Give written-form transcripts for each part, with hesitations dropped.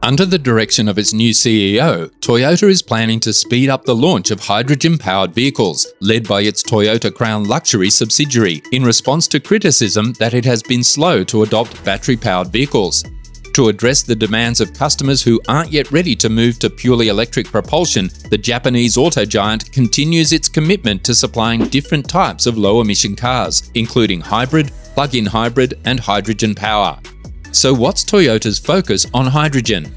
Under the direction of its new CEO, Toyota is planning to speed up the launch of hydrogen-powered vehicles, led by its Toyota Crown Luxury subsidiary, in response to criticism that it has been slow to adopt battery-powered vehicles. To address the demands of customers who aren't yet ready to move to purely electric propulsion, the Japanese auto giant continues its commitment to supplying different types of low-emission cars, including hybrid, plug-in hybrid, and hydrogen power. So what's Toyota's focus on hydrogen?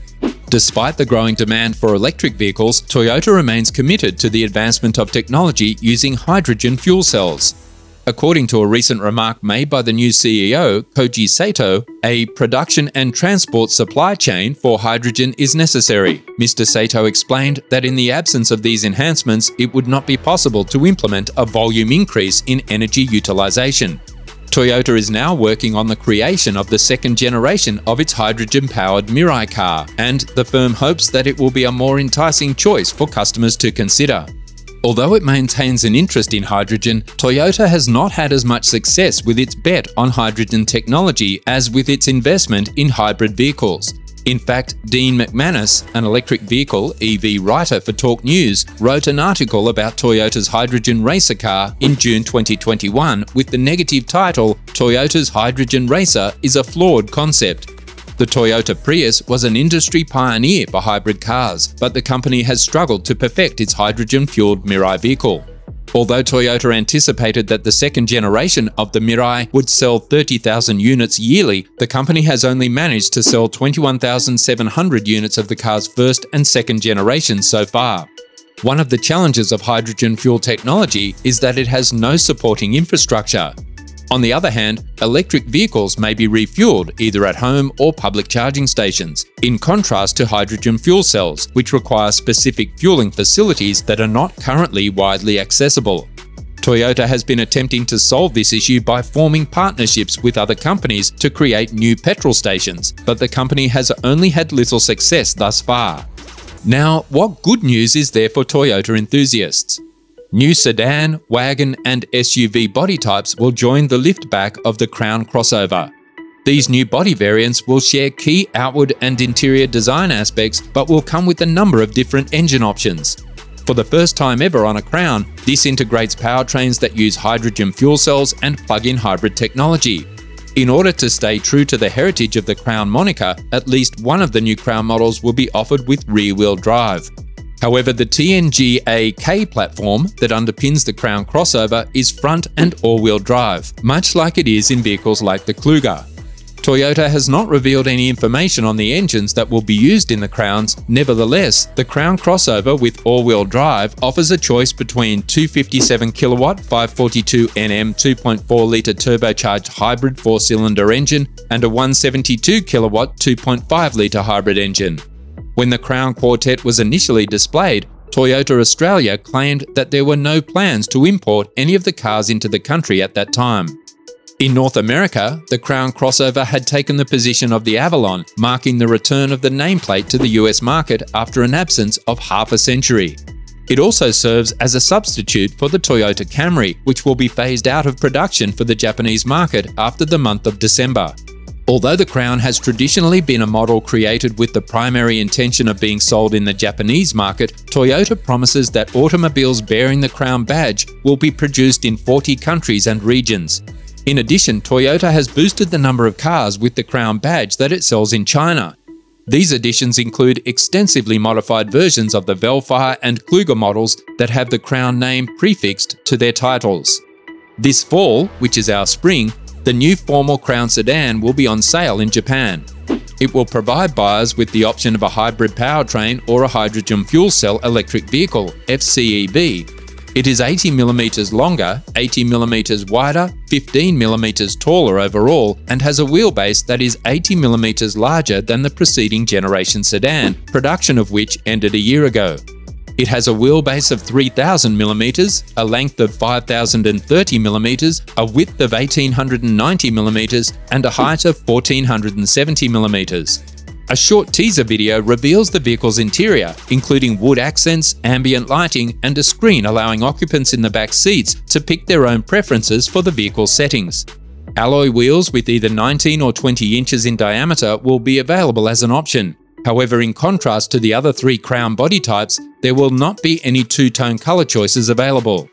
Despite the growing demand for electric vehicles, Toyota remains committed to the advancement of technology using hydrogen fuel cells. According to a recent remark made by the new CEO, Koji Sato, a production and transport supply chain for hydrogen is necessary. Mr. Sato explained that in the absence of these enhancements, it would not be possible to implement a volume increase in energy utilization. Toyota is now working on the creation of the second generation of its hydrogen-powered Mirai car, and the firm hopes that it will be a more enticing choice for customers to consider. Although it maintains an interest in hydrogen, Toyota has not had as much success with its bet on hydrogen technology as with its investment in hybrid vehicles. In fact, Dean McManus, an electric vehicle EV writer for Talk News, wrote an article about Toyota's hydrogen racer car in June 2021 with the negative title, "Toyota's Hydrogen Racer is a Flawed Concept." The Toyota Prius was an industry pioneer for hybrid cars, but the company has struggled to perfect its hydrogen-fueled Mirai vehicle. Although Toyota anticipated that the second generation of the Mirai would sell 30,000 units yearly, the company has only managed to sell 21,700 units of the car's first and second generations so far. One of the challenges of hydrogen fuel technology is that it has no supporting infrastructure. On the other hand, electric vehicles may be refueled either at home or public charging stations, in contrast to hydrogen fuel cells, which require specific fueling facilities that are not currently widely accessible. Toyota has been attempting to solve this issue by forming partnerships with other companies to create new petrol stations, but the company has only had little success thus far. Now, what good news is there for Toyota enthusiasts? New sedan, wagon, and SUV body types will join the liftback of the Crown crossover. These new body variants will share key outward and interior design aspects, but will come with a number of different engine options. For the first time ever on a Crown, this integrates powertrains that use hydrogen fuel cells and plug-in hybrid technology. In order to stay true to the heritage of the Crown moniker, at least one of the new Crown models will be offered with rear-wheel drive. However, the TNGA-K platform that underpins the Crown crossover is front and all-wheel drive, much like it is in vehicles like the Kluger. Toyota has not revealed any information on the engines that will be used in the Crowns. Nevertheless, the Crown crossover with all-wheel drive offers a choice between 257 kW 542 Nm 2.4-litre turbocharged hybrid 4-cylinder engine and a 172 kW 2.5-litre hybrid engine. When the Crown Quartet was initially displayed, Toyota Australia claimed that there were no plans to import any of the cars into the country at that time. In North America, the Crown crossover had taken the position of the Avalon, marking the return of the nameplate to the US market after an absence of half a century. It also serves as a substitute for the Toyota Camry, which will be phased out of production for the Japanese market after the month of December. Although the Crown has traditionally been a model created with the primary intention of being sold in the Japanese market, Toyota promises that automobiles bearing the Crown badge will be produced in 40 countries and regions. In addition, Toyota has boosted the number of cars with the Crown badge that it sells in China. These additions include extensively modified versions of the Velfire and Kluger models that have the Crown name prefixed to their titles. This fall, which is our spring, the new formal Crown sedan will be on sale in Japan. It will provide buyers with the option of a hybrid powertrain or a hydrogen fuel cell electric vehicle, FCEV. It is 80mm longer, 80mm wider, 15mm taller overall, and has a wheelbase that is 80mm larger than the preceding generation sedan, production of which ended a year ago. It has a wheelbase of 3000mm, a length of 5030mm, a width of 1890mm, and a height of 1470mm. A short teaser video reveals the vehicle's interior, including wood accents, ambient lighting, and a screen allowing occupants in the back seats to pick their own preferences for the vehicle settings. Alloy wheels with either 19 or 20 inches in diameter will be available as an option. However, in contrast to the other three Crown body types, there will not be any two-tone colour choices available.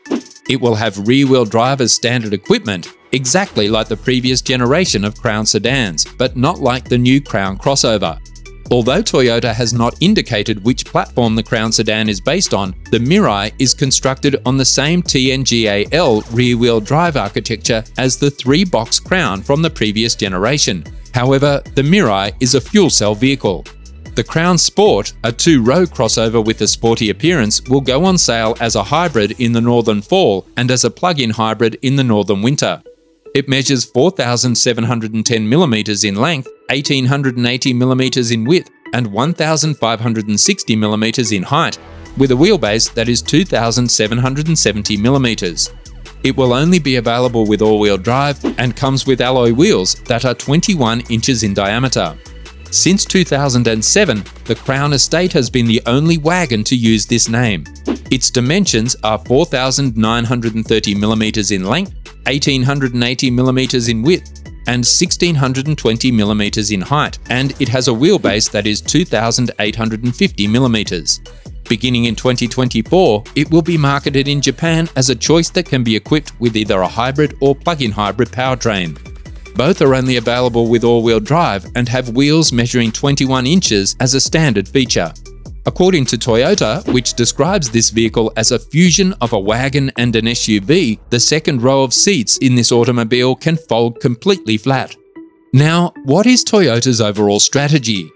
It will have rear-wheel drive as standard equipment, exactly like the previous generation of Crown sedans, but not like the new Crown crossover. Although Toyota has not indicated which platform the Crown sedan is based on, the Mirai is constructed on the same TNGA-L rear-wheel drive architecture as the three-box Crown from the previous generation. However, the Mirai is a fuel cell vehicle. The Crown Sport, a two-row crossover with a sporty appearance, will go on sale as a hybrid in the northern fall and as a plug-in hybrid in the northern winter. It measures 4,710mm in length, 1,880mm in width, and 1,560mm in height, with a wheelbase that is 2,770mm. It will only be available with all-wheel drive and comes with alloy wheels that are 21 inches in diameter. Since 2007, the Crown Estate has been the only wagon to use this name. Its dimensions are 4,930mm in length, 1,880mm in width, and 1,620mm in height, and it has a wheelbase that is 2,850mm. Beginning in 2024, it will be marketed in Japan as a choice that can be equipped with either a hybrid or plug-in hybrid powertrain. Both are only available with all-wheel drive and have wheels measuring 21 inches as a standard feature. According to Toyota, which describes this vehicle as a fusion of a wagon and an SUV, the second row of seats in this automobile can fold completely flat. Now, what is Toyota's overall strategy?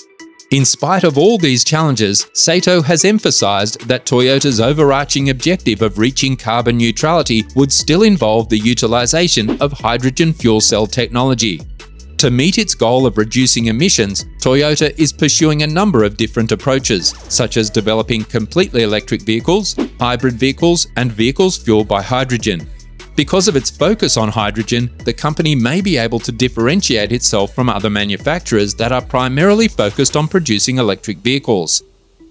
In spite of all these challenges, Sato has emphasized that Toyota's overarching objective of reaching carbon neutrality would still involve the utilization of hydrogen fuel cell technology. To meet its goal of reducing emissions, Toyota is pursuing a number of different approaches, such as developing completely electric vehicles, hybrid vehicles, and vehicles fueled by hydrogen. Because of its focus on hydrogen, the company may be able to differentiate itself from other manufacturers that are primarily focused on producing electric vehicles.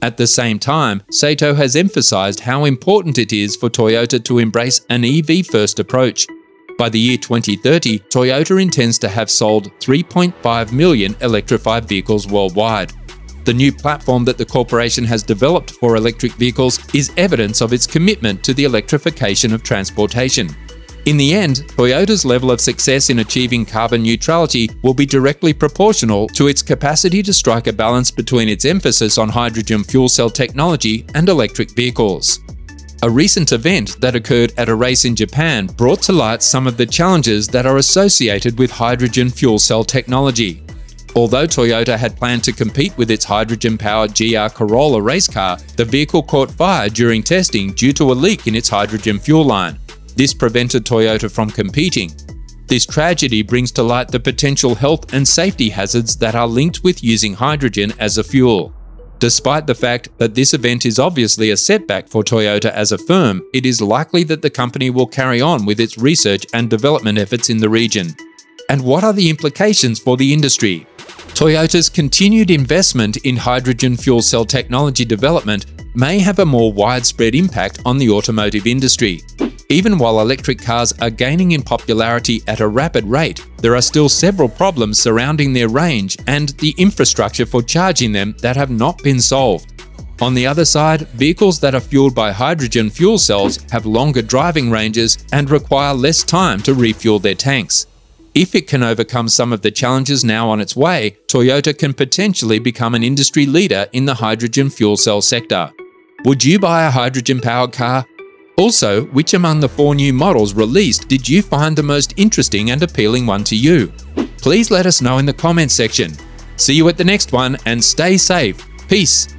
At the same time, Sato has emphasized how important it is for Toyota to embrace an EV-first approach. By the year 2030, Toyota intends to have sold 3.5 million electrified vehicles worldwide. The new platform that the corporation has developed for electric vehicles is evidence of its commitment to the electrification of transportation. In the end, Toyota's level of success in achieving carbon neutrality will be directly proportional to its capacity to strike a balance between its emphasis on hydrogen fuel cell technology and electric vehicles. A recent event that occurred at a race in Japan brought to light some of the challenges that are associated with hydrogen fuel cell technology. Although Toyota had planned to compete with its hydrogen-powered GR Corolla race car, the vehicle caught fire during testing due to a leak in its hydrogen fuel line. This prevented Toyota from competing. This tragedy brings to light the potential health and safety hazards that are linked with using hydrogen as a fuel. Despite the fact that this event is obviously a setback for Toyota as a firm, it is likely that the company will carry on with its research and development efforts in the region. And what are the implications for the industry? Toyota's continued investment in hydrogen fuel cell technology development may have a more widespread impact on the automotive industry. Even while electric cars are gaining in popularity at a rapid rate, there are still several problems surrounding their range and the infrastructure for charging them that have not been solved. On the other side, vehicles that are fueled by hydrogen fuel cells have longer driving ranges and require less time to refuel their tanks. If it can overcome some of the challenges now on its way, Toyota can potentially become an industry leader in the hydrogen fuel cell sector. Would you buy a hydrogen-powered car? Also, which among the 4 new models released did you find the most interesting and appealing one to you? Please let us know in the comments section. See you at the next one and stay safe. Peace.